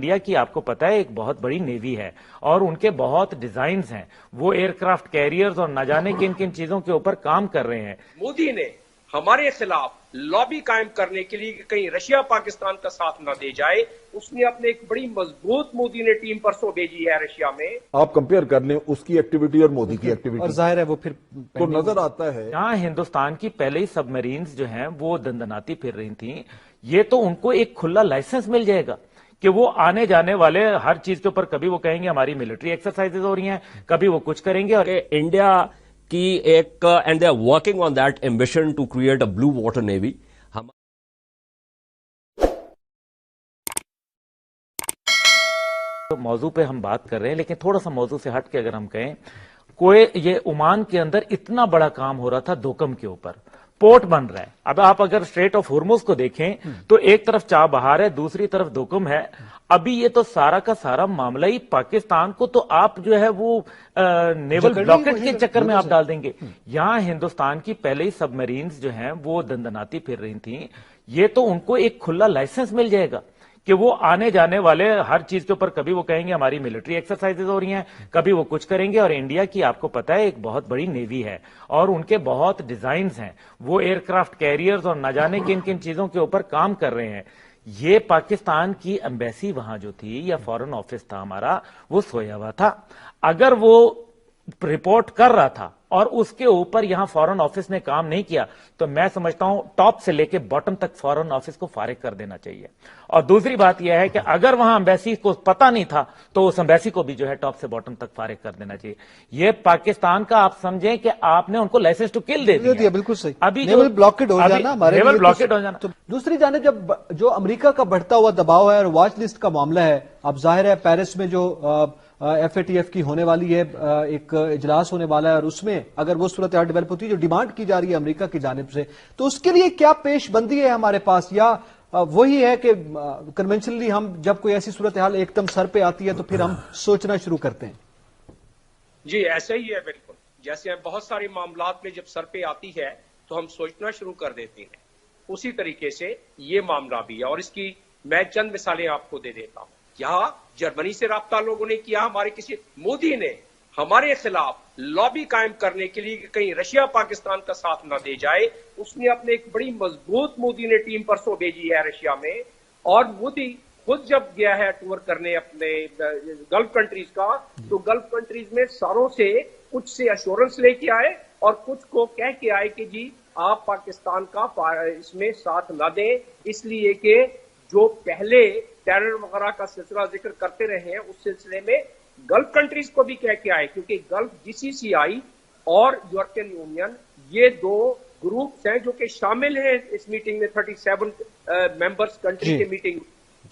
India کی آپ کو پتا ہے ایک بہت بڑی نیوی ہے اور ان کے بہت ڈیزائنز ہیں، وہ ایئر کرافٹ کیریئرز اور نہ جانے کن کن چیزوں کے اوپر کام کر رہے ہیں۔ مودی نے ہمارے خلاف لابی قائم کرنے کے لیے کہ کہیں رشیا پاکستان کا ساتھ نہ دے جائے، اس نے اپنے ایک بڑی مضبوط مودی نے ٹیم پرسوں بھیجی ہے رشیا میں۔ آپ کمپیئر کر لیں اس کی ایکٹیویٹی اور مودی کی ایکٹیویٹی، اور ظاہر ہے وہ پھر تو نظر آتا ہے جہاں ہندوستان کی پہلے ہی سب مرینز جو ہیں وہ دندناتی پھر رہی تھیں، یہ تو ان کو ایک کھلا لائسنس مل جائے گا کہ وہ آنے جانے والے ہر چیز کے اوپر کبھی وہ کہیں گے ہماری ملٹری ایکسرسائزز ہو رہی ہیں، کبھی وہ کچھ کریں گے۔ اور انڈیا کی ایک and they are working on that ambition to create a blue water navy. موضوع پہ ہم بات کر رہے ہیں، لیکن تھوڑا سا موضوع سے ہٹ کے اگر ہم کہیں، یہ عمان کے اندر اتنا بڑا کام ہو رہا تھا دوکم کے اوپر، پورٹ بن رہا ہے۔ اب آپ اگر اسٹریٹ آف ہرمز کو دیکھیں تو ایک طرف چابہار ہے، دوسری طرف دوکم ہے۔ ابھی یہ تو سارا کا سارا معاملہ ہی پاکستان کو تو آپ جو ہے وہ نیول بلاکٹ کے چکر میں آپ ڈال دیں گے۔ یہاں ہندوستان کی پہلے ہی سب مرینز جو ہیں وہ دندناتی پھر رہی تھیں، یہ تو ان کو ایک کھلا لائسنس مل جائے گا کہ وہ آنے جانے والے ہر چیز کے اوپر کبھی وہ کہیں گے ہماری ملٹری ایکسرسائزز ہو رہی ہیں، کبھی وہ کچھ کریں گے۔ اور انڈیا کی آپ کو پتا ہے ایک بہت بڑی نیوی ہے اور ان کے بہت ڈیزائنز ہیں، وہ ایئر کرافٹ کیریئرز اور نہ جانے کن کن چیزوں کے اوپر کام کر رہے ہیں۔ یہ پاکستان کی ایمبیسی وہاں جو تھی یا فارن آفس تھا ہمارا، وہ سویا ہوا تھا۔ اگر وہ رپورٹ کر رہا تھا اور اس کے اوپر یہاں فارن آفس نے کام نہیں کیا تو میں سمجھتا ہوں ٹاپ سے لے کے باٹم تک فارن آفس کو فارغ کر دینا چاہیے۔ اور دوسری بات یہ ہے کہ اگر وہاں ایمبیسی کو پتہ نہیں تھا تو اس ایمبیسی کو بھی جو ہے ٹاپ سے باٹم تک فارغ کر دینا چاہیے۔ یہ پاکستان کا آپ سمجھیں کہ آپ نے ان کو لائسنس ٹو کل دے دیا، بالکل صحیح۔ ابھی نیول بلاکڈ ہو جانا ہمارے نیول لیے بلاکڈ ہو جانا۔ دوسری جانب جب جو امریکہ کا بڑھتا ہوا دباؤ ہے اور واچ لسٹ کا معاملہ ہے، اب ظاہر ہے پیرس میں جو ایف اے ٹی ایف کی ہونے والی ہے، ایک اجلاس ہونے والا ہے، اور اس میں اگر وہ صورتحال ڈیولپ ہوتی ہے جو ڈیمانڈ کی جا رہی ہے امریکہ کی جانب سے، تو اس کے لیے کیا پیش بندی ہے ہمارے پاس؟ یا وہی ہے کہ کنونشنلی ہم جب کوئی ایسی صورتحال ایک دم سر پہ آتی ہے تو پھر ہم سوچنا شروع کرتے ہیں؟ جی ایسا ہی ہے بالکل، جیسے بہت سارے معاملات میں جب سر پہ آتی ہے تو ہم سوچنا شروع کر دیتے ہیں، اسی طریقے سے یہ معاملہ بھی ہے۔ اور اس کی میں چند مثالیں آپ کو دے دیتا ہوں۔ یہاں جرمنی سے رابطہ لوگوں نے کیا، ہمارے کسی مودی نے ہمارے خلاف لابی قائم کرنے کے لیے کہ کہیں رشیا پاکستان کا ساتھ نہ دے جائے، اس نے اپنے ایک بڑی مضبوط مودی نے ٹیم پرسوں بھیجی ہے رشیا میں۔ اور مودی خود جب گیا ہے ٹور کرنے اپنے گلف کنٹریز کا، تو گلف کنٹریز میں ساروں سے کچھ سے ایشورنس لے کے آئے اور کچھ کو کہہ کے آئے کہ جی آپ پاکستان کا اس میں ساتھ نہ دیں، اس لیے کہ جو پہلے ٹیرر وغیرہ کا سلسلہ ذکر کرتے رہے ہیں اس سلسلے میں گلف کنٹریز کو بھی کہہ کے آئے، کیونکہ گلف جی سی سی آئی اور یورپین یونین یہ دو گروپس ہیں جو کہ شامل ہیں اس میٹنگ میں، 37 ممبرز کنٹری کے میٹنگ۔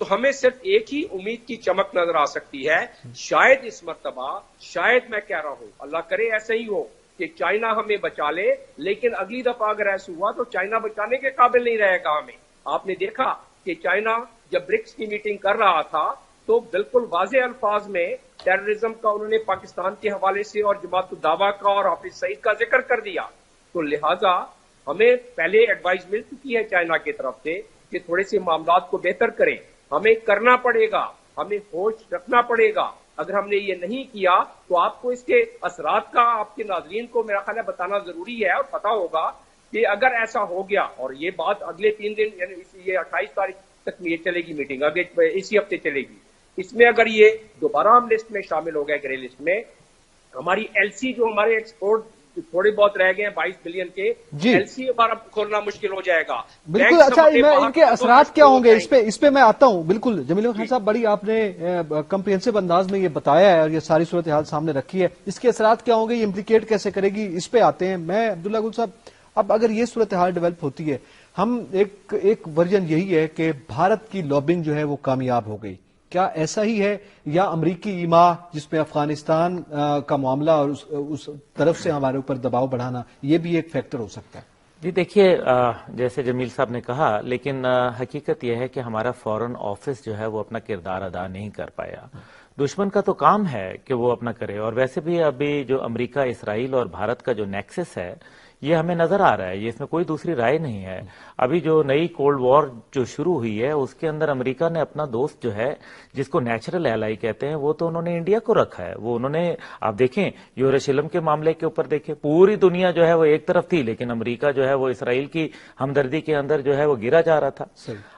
تو ہمیں صرف ایک ہی امید کی چمک نظر آ سکتی ہے، شاید اس مرتبہ، شاید میں کہہ رہا ہوں اللہ کرے ایسا ہی ہو کہ چائنا ہمیں بچا لے، لیکن اگلی دفعہ اگر ایسا ہوا تو چائنا بچانے کے قابل نہیں رہے گا ہمیں۔ آپ نے دیکھا کہ چائنا جب برکس کی میٹنگ کر رہا تھا تو بالکل واضح الفاظ میں ٹیررزم کا انہوں نے پاکستان کے حوالے سے اور جماعت الدعوہ کا اور حافظ سعید کا ذکر کر دیا۔ تو لہٰذا ہمیں پہلے ایڈوائز مل چکی ہے چائنا کی طرف سے کہ تھوڑے سے معاملات کو بہتر کریں، ہمیں کرنا پڑے گا، ہمیں ہوش رکھنا پڑے گا۔ اگر ہم نے یہ نہیں کیا تو آپ کو اس کے اثرات کا آپ کے ناظرین کو میرا خیال ہے بتانا ضروری ہے، اور پتا ہوگا کہ اگر ایسا ہو گیا، اور یہ بات اگلے 3 دن یعنی یہ 28 تاریخ تک یہ چلے گی میٹنگ، آگے اسی ہفتے چلے گی، اس میں اگر یہ دوبارہ ہم لسٹ میں شامل ہو گئے گرے لسٹ میں، ہماری ایل سی جو ہمارے ایکسپورٹ تھوڑے بہت رہ گئے ہیں 22 بلین کے، ایل سی ہمارا کھولنا مشکل ہو جائے گا بالکل۔ اچھا ان کے اثرات کیا ہوں گے اس پہ میں آتا ہوں۔ بالکل جمیل خان صاحب، بڑی آپ نے کمپریہنسو انداز میں یہ بتایا ہے اور یہ ساری صورتحال سامنے رکھی ہے، اس کے اثرات کیا ہوں گے، یہ امپلیکیٹ کیسے کرے گی، اس پہ آتے ہیں۔ میں عبداللہ گل صاحب، اب اگر یہ صورتحال ڈیولپ ہوتی ہے، ہم ایک ورژن یہی ہے کہ بھارت کی لابنگ جو ہے وہ کامیاب ہو گئی، کیا ایسا ہی ہے، یا امریکی ایما جس میں افغانستان کا معاملہ اور اس طرف سے ہمارے اوپر دباؤ بڑھانا، یہ بھی ایک فیکٹر ہو سکتا ہے؟ جی دیکھیے، جیسے جمیل صاحب نے کہا، لیکن حقیقت یہ ہے کہ ہمارا فورن آفس جو ہے وہ اپنا کردار ادا نہیں کر پایا۔ دشمن کا تو کام ہے کہ وہ اپنا کرے، اور ویسے بھی ابھی جو امریکہ، اسرائیل اور بھارت کا جو نیکسس ہے، یہ ہمیں نظر آ رہا ہے, یہ اس میں کوئی دوسری رائے نہیں ہے. ابھی جو نئی کولڈ وار جو شروع ہوئی ہے اس کے اندر امریکہ نے اپنا دوست جو ہے جس کو نیچرل ایلائی کہتے ہیں وہ تو انہوں نے انڈیا کو رکھا ہے. وہ انہوں نے, آپ دیکھیں یوروشلم کے معاملے کے اوپر دیکھیں, پوری دنیا جو ہے وہ ایک طرف تھی لیکن امریکہ جو ہے وہ اسرائیل کی ہمدردی کے اندر جو ہے وہ گرا جا رہا تھا.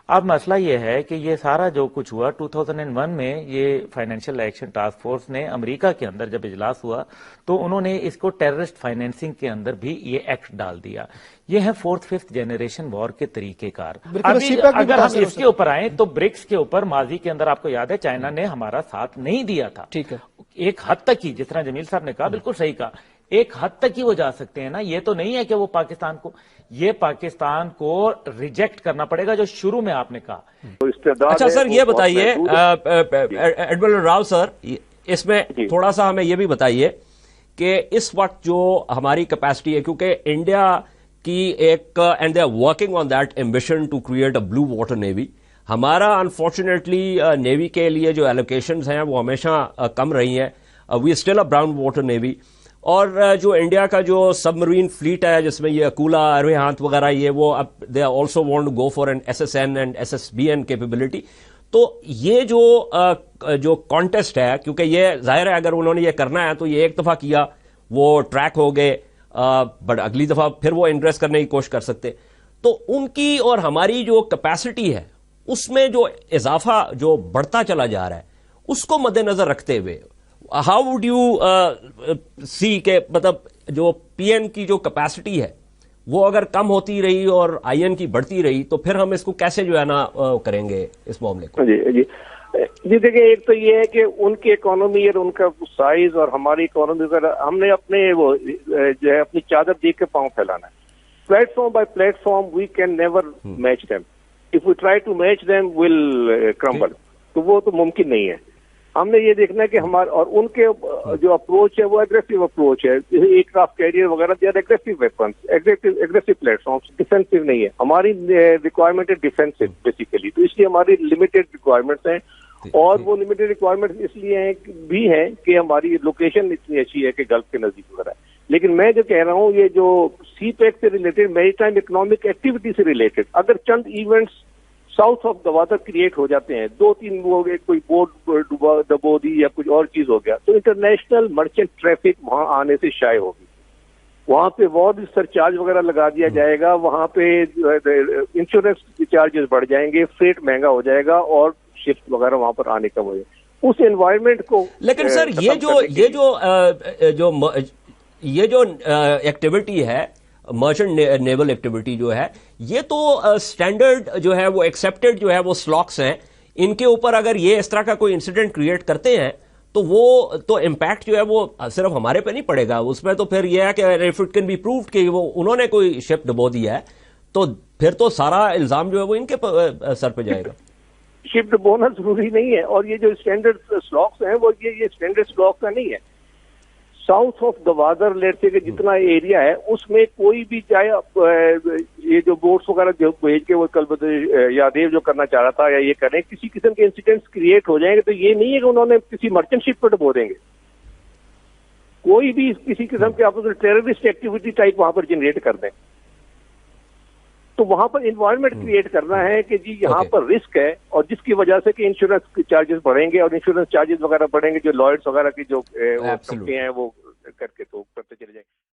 اب مسئلہ یہ ہے کہ یہ سارا جو کچھ ہوا 2001 میں یہ فائنینشیل ایکشن ٹاسک فورس نے امریکہ کے اندر جب اجلاس ہوا تو انہوں نے اس کو ٹیررسٹ فائنینسنگ کے اندر بھی یہ ایکٹ ڈال دیا. یہ ہے 4th 5th جنریشن وار کے طریقہ کار. ابھی اگر ہم اس کے اوپر آئیں تو برکس کے اوپر ماضی کے اندر آپ کو یاد ہے چائنا نے ہمارا ساتھ نہیں دیا تھا. ٹھیک ہے, ایک حد تک ہی, جس طرح جمیل صاحب نے کہا بالکل صحیح کہا, ایک حد تک ہی وہ جا سکتے ہیں نا. یہ تو نہیں ہے کہ وہ پاکستان کو ریجیکٹ کرنا پڑے گا جو شروع میں آپ نے کہا. اچھا سر یہ بتائیے ایڈمرل راؤ سر, اس میں تھوڑا سا ہمیں یہ بھی بتائیے کہ اس وقت جو ہماری کیپیسٹی ہے, کیونکہ انڈیا کی ایک and they are working on that ambition to create a blue water navy. ہمارا انفارچونیٹلی نیوی کے لیے جو ایلوکیشنز ہیں وہ ہمیشہ کم رہی ہیں. We still a brown water navy. اور جو انڈیا کا جو سب مرین فلیٹ ہے جس میں یہ اکولا, اروہانت وغیرہ, یہ وہ اب they also want to go for an SSN and SSBN capability. تو یہ جو کانٹیسٹ ہے, کیونکہ یہ ظاہر ہے اگر انہوں نے یہ کرنا ہے تو یہ ایک دفعہ کیا وہ ٹریک ہو گئے, بٹ اگلی دفعہ پھر وہ انڈریس کرنے کی کوشش کر سکتے. تو ان کی اور ہماری جو کیپیسٹی ہے اس میں جو اضافہ جو بڑھتا چلا جا رہا ہے اس کو مد نظر رکھتے ہوئے ہاؤ وڈ یو سی کہ مطلب جو PN کی جو کیپیسٹی ہے وہ اگر کم ہوتی رہی اور IN کی بڑھتی رہی تو پھر ہم اس کو کیسے جو ہے نا کریں گے اس معاملے کو؟ جی دیکھیں, ایک تو یہ ہے کہ ان کی اکانومی اور ان کا سائز اور ہماری اکانومی کا ہم نے اپنے وہ جو ہے اپنی چادر دیکھ کے پاؤں پھیلانا ہے. Platform by platform we can never match them. If we try to match them will crumble. تو وہ تو ممکن نہیں ہے. ہم نے یہ دیکھنا ہے کہ ہمارے اور ان کے جو اپروچ ہے وہ اگریسو اپروچ ہے. ایئر کرافٹ کیریئر وغیرہ they are aggressive weapons, aggressive platforms, defensive نہیں ہے. ہماری ریکوائرمنٹ ہے ڈیفینسو بیسیکلی. تو اس لیے ہماری لمیٹڈ ریکوائرمنٹس ہیں, اور وہ لمیٹڈ ریکوائرمنٹس اس لیے بھی ہیں کہ ہماری لوکیشن اتنی اچھی ہے کہ گلف کے نزدیک وغیرہ ہے. لیکن میں جو کہہ رہا ہوں یہ جو سی پیک سے related, maritime economic activity سے ریلیٹڈ اگر چند events south of Gwadar create ہو جاتے ہیں, 2-3 وہ کوئی بوٹ دبو دی یا کچھ اور چیز ہو گیا, تو انٹرنیشنل مرچنٹ ٹریفک وہاں آنے سے شائع ہوگی. وہاں پہ وارڈ سرچارج وغیرہ لگا دیا جائے گا, وہاں پہ انشورنس چارجز بڑھ جائیں گے, فریٹ مہنگا ہو جائے گا, اور شفٹ وغیرہ وہاں پر آنے کا وجہ اس انوائرمنٹ کو. لیکن سر یہ جو ایکٹیویٹی ہے, مرچنٹ نیول ایکٹیویٹی جو ہے, یہ تو اسٹینڈرڈ جو ہے وہ ایکسیپٹڈ جو ہے وہ سلاکس ہیں. ان کے اوپر اگر یہ اس طرح کا کوئی انسیڈنٹ کریٹ کرتے ہیں تو وہ تو امپیکٹ جو ہے وہ صرف ہمارے پہ نہیں پڑے گا. اس میں تو پھر یہ ہے کہ if it can be proved کہ وہ انہوں نے کوئی شپ ڈبو دیا ہے تو پھر تو سارا الزام جو ہے وہ ان کے سر پہ جائے گا. شپ ڈبونا ضروری نہیں ہے, اور یہ جو اسٹینڈرڈ سلاکس ہیں وہ یہ اسٹینڈرڈ سلاک کا نہیں ہے. ساؤتھ آف گوادر لیٹ سے کہ جتنا ایریا ہے اس میں کوئی بھی چاہے یہ جو بوٹس وغیرہ جو بھیج کے وہ کل یادیو جو کرنا چاہ رہا تھا یا یہ کریں, کسی قسم کے انسیڈنٹس کریٹ ہو جائیں گے تو یہ نہیں ہے کہ انہوں نے کسی مرچنٹ شپ پہ ڈبو دیں گے. کوئی بھی کسی قسم کے آپ ٹیررسٹ ایکٹیویٹی ٹائپ وہاں پر جنریٹ کر دیں تو وہاں پر انوائرمنٹ کریٹ کرنا ہے کہ جی یہاں پر رسک ہے, اور جس کی وجہ سے کہ انشورنس چارجز بڑھیں گے, اور انشورنس چارجز وغیرہ بڑھیں گے, جو لائرس وغیرہ کی جو کمپنیاں ہیں وہ کر کے تو کرتے چلے جائیں گے.